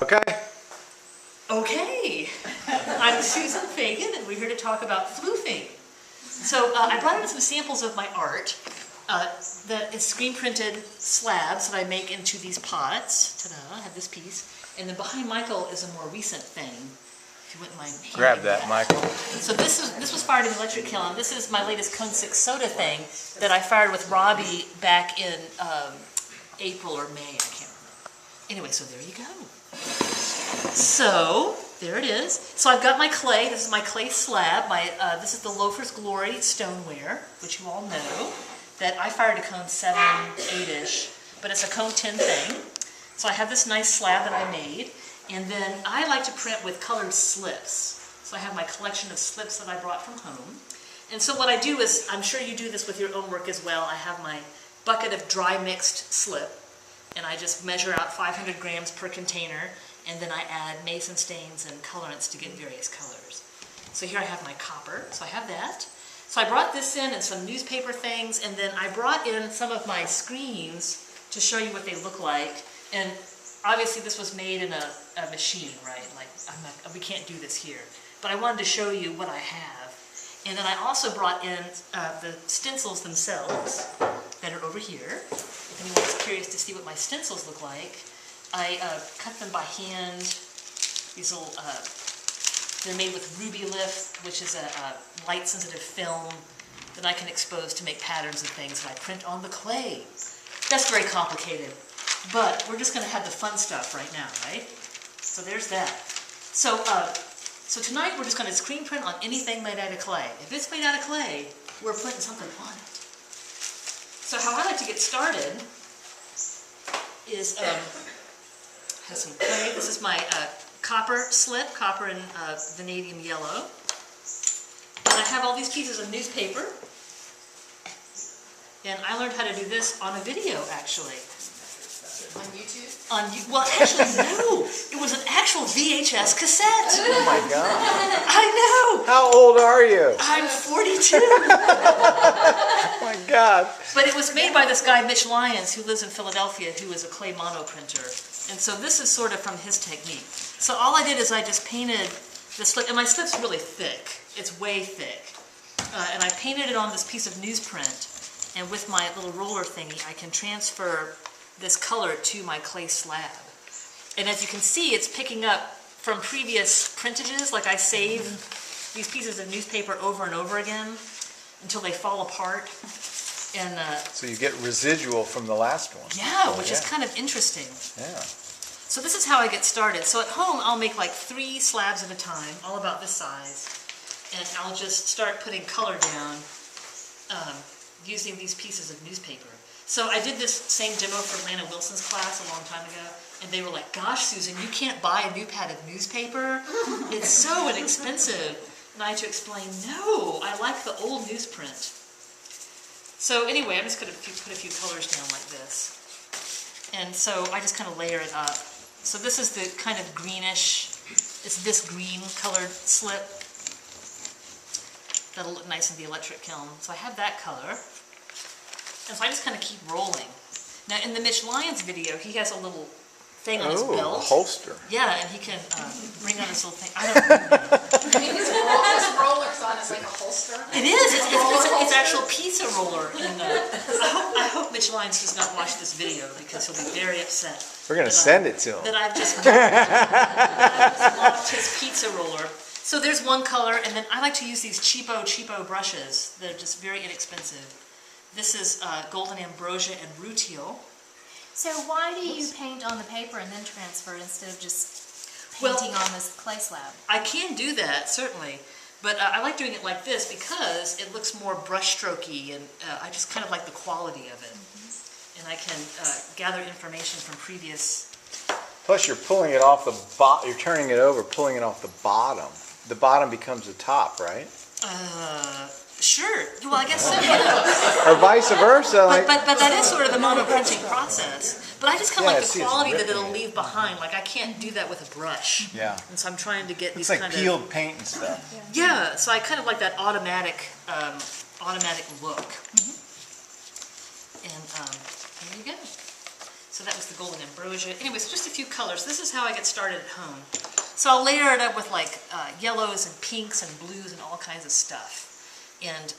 Okay. Okay. I'm Susan Feagin, and we're here to talk about floofing. So I brought in some samples of my art that is screen printed slabs that I make into these pots. Ta-da, I have this piece. And then behind Michael is a more recent thing. If you wouldn't mind. Grab that, Michael. So this was fired in the electric kiln. This is my latest Cone 6 soda thing that I fired with Robbie back in April or May, I can't remember. Anyway, so there you go. So, there it is. So I've got my clay. This is my clay slab. This is the Loafer's Glory stoneware, which you all know, that I fired to Cone 7, 8-ish, but it's a Cone 10 thing. So I have this nice slab that I made, and then I like to print with colored slips. So I have my collection of slips that I brought from home. And so what I do is, I'm sure you do this with your own work as well, I have my bucket of dry mixed slip, and I just measure out 500 grams per container, and then I add mason stains and colorants to get various colors. So here I have my copper, so I have that. So I brought this in and some newspaper things, and then I brought in some of my screens to show you what they look like. And obviously this was made in a machine, right? Like, we can't do this here. But I wanted to show you what I have. And then I also brought in the stencils themselves that are over here. If anyone's curious to see what my stencils look like, I cut them by hand. These little, they're made with ruby lift, which is a light-sensitive film that I can expose to make patterns and things that I print on the clay. That's very complicated, but we're just going to have the fun stuff right now, right? So there's that. So, so tonight we're just going to screen print on anything made out of clay. If it's made out of clay, we're putting something on it. So how I like to get started is, has some clay. This is my copper slip, copper and vanadium yellow. And I have all these pieces of newspaper. And I learned how to do this on a video, actually. On YouTube? Well, actually, no. It was an actual VHS cassette. Oh my God. I know. How old are you? I'm 42. Oh my God. But it was made by this guy, Mitch Lyons, who lives in Philadelphia, who is a clay mono printer. And so this is sort of from his technique. So all I did is I just painted the slip, and my slip's really thick. It's way thick. And I painted it on this piece of newsprint. And with my little roller thingy, I can transfer this color to my clay slab. And as you can see, it's picking up from previous printages, like I save these pieces of newspaper over and over again until they fall apart. And so you get residual from the last one. Yeah, which is kind of interesting. Yeah. So this is how I get started. So at home, I'll make like 3 slabs at a time, all about this size. And I'll just start putting color down using these pieces of newspaper. So I did this same demo for Lana Wilson's class a long time ago, and they were like, gosh, Susan, you can't buy a new pad of newspaper? It's so inexpensive. And I had to explain, no, I like the old newsprint. So anyway, I'm just going to put a few colors down like this. And so I just kind of layer it up. So this is the kind of greenish, it's this green colored slip. That'll look nice in the electric kiln. So I have that color. And so I just kind of keep rolling. Now in the Mitch Lyons video, he has a little thing on his belt. A holster. Yeah, and he can bring on this little thing. I don't know. His roller's on is like a holster. It is. It's actual pizza roller. And I hope Mitch Lyons does not watch this video because he'll be very upset. We're going to send it to him. That I've just lost his pizza roller. So there's one color, and then I like to use these cheapo brushes. They're just very inexpensive. This is Golden Ambrosia and Rutile. So why do you paint on the paper and then transfer it instead of just painting on this clay slab? I can do that, certainly. But I like doing it like this because it looks more brushstrokey, and I just kind of like the quality of it. And I can gather information from previous... Plus you're pulling it off the bottom, you're turning it over, pulling it off the bottom. The bottom becomes the top, right? Sure. Well, I guess so, yeah. Or vice versa. But that is sort of the mono printing process. But I just kind of like the quality that it'll leave behind. Like I can't do that with a brush. Yeah. And so I'm trying to get these it's like kind peeled of... paint and stuff. Yeah. So I kind of like that automatic look. And there you go. So that was the golden ambrosia. Anyways, just a few colors. This is how I get started at home. So I'll layer it up with like yellows and pinks and blues and all kinds of stuff. And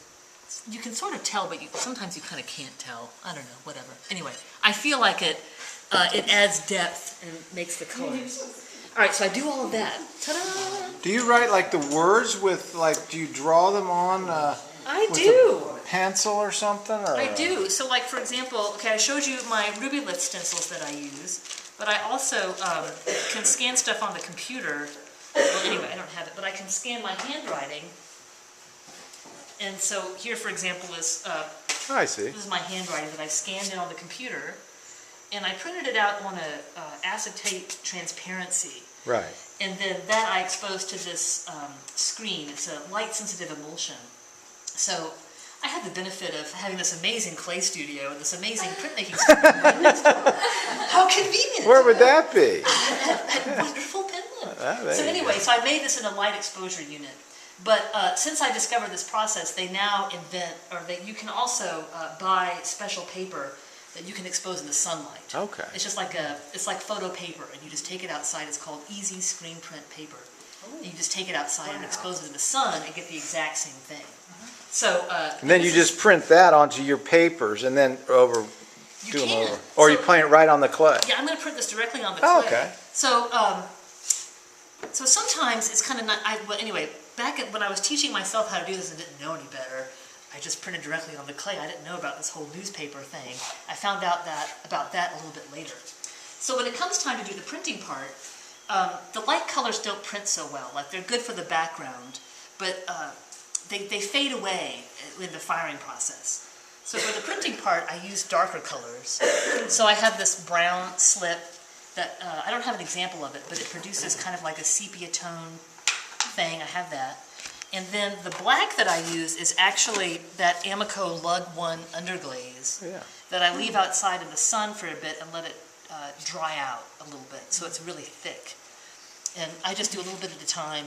you can sort of tell, but sometimes you kind of can't tell. I don't know, whatever. Anyway, I feel like it adds depth and makes the colors. All right, so I do all of that. Ta-da! Do you write like the words with like? Do you draw them on? I do. Pencil or something? Or? I do. So, like for example, okay, I showed you my Ruby Lift stencils that I use, but I also can scan stuff on the computer. Well, anyway, I don't have it, but I can scan my handwriting. And so here, for example, is I see. this is my handwriting that I scanned in on the computer, and I printed it out on a acetate transparency. Right. And then that I exposed to this screen. It's a light-sensitive emulsion. So I had the benefit of having this amazing clay studio and this amazing printmaking studio right next door. How convenient! Where would that be? At wonderful Penland. So anyway, so I made this in a light exposure unit. But since I discovered this process, they now invent, or that you can also buy special paper that you can expose in the sunlight. Okay. It's just like it's like photo paper, and you just take it outside. It's called easy screen print paper. And you just take it outside and expose it in the sun and get the exact same thing. So. And then you just print that onto your papers and then over. You Do them can. over. Or you paint it right on the clay. Yeah, I'm going to print this directly on the clay. Oh, okay. So, so sometimes it's kind of not. Well, anyway, back when I was teaching myself how to do this and didn't know any better, I just printed directly on the clay. I didn't know about this whole newspaper thing. I found out about that a little bit later. So when it comes time to do the printing part, the light colors don't print so well. Like they're good for the background, but they fade away in the firing process. So for the printing part, I use darker colors. So I have this brown slip that, I don't have an example of it, but it produces kind of like a sepia tone thing. I have that. And then the black that I use is actually that Amico Lug 1 underglaze that I leave outside in the sun for a bit and let it dry out a little bit, so it's really thick. And I just do a little bit at a time,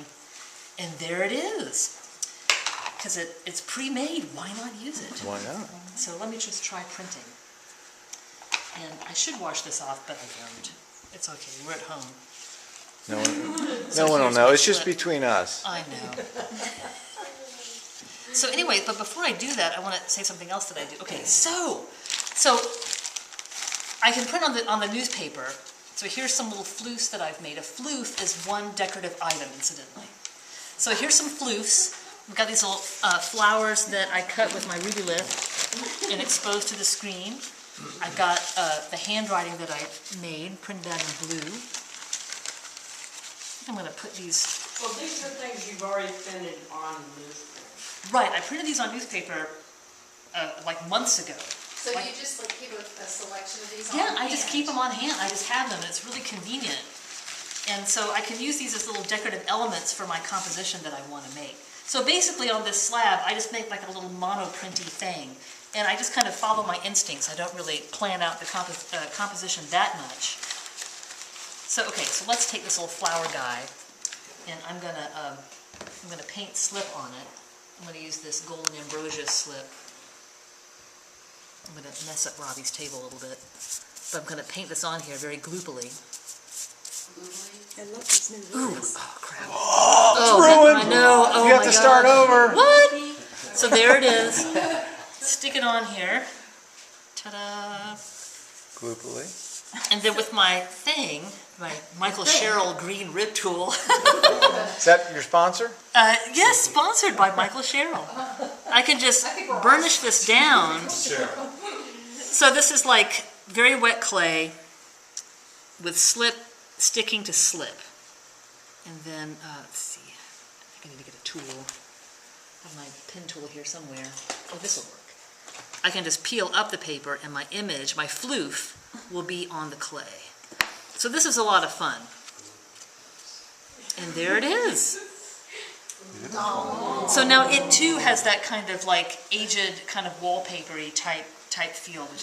and there it is. Because it's pre-made, why not use it? Why not? So let me just try printing. And I should wash this off, but I don't. It's okay, we're at home. No one will know. It's just between us. I know. So anyway, but before I do that, I want to say something else that I do. Okay, so I can print on the newspaper. So here's some little floofs that I've made. A floof is one decorative item, incidentally. So here's some floofs. We've got these little flowers that I cut with my Ruby Lift and exposed to the screen. I've got the handwriting that I made, printed out in blue. I'm going to put these... Well, these are things you've already printed on newspaper. Right, I printed these on newspaper like months ago. So you just like keep a selection of these on Yeah, hand? I just keep them on hand. I just have them, and it's really convenient. And so I can use these as little decorative elements for my composition that I want to make. So basically on this slab, I just make like a little mono-printy thing. And I just kind of follow my instincts. I don't really plan out the composition that much. So, okay, so let's take this little flower guy, and I'm gonna paint slip on it. I'm gonna use this golden ambrosia slip. I'm gonna mess up Robbie's table a little bit. But I'm gonna paint this on here very gloopily. I love these new Ooh, oh crap. Oh, it's ruined. I know, oh You have my to start gosh. over. What? So there it is. Stick it on here. Ta-da. Gloopily. And then with my thing, my Michael Sherrill green rib tool. Is that your sponsor? Yes, sponsored by Michael Sherrill. I can just burnish this down. So this is like very wet clay with slip sticking to slip. And then, let's see, I think I need to get a tool. I have my pen tool here somewhere. Oh, this will work. I can just peel up the paper and my image, my floof, will be on the clay. So this is a lot of fun. And there it is. So now it too has that kind of like aged kind of wallpapery type feel, which is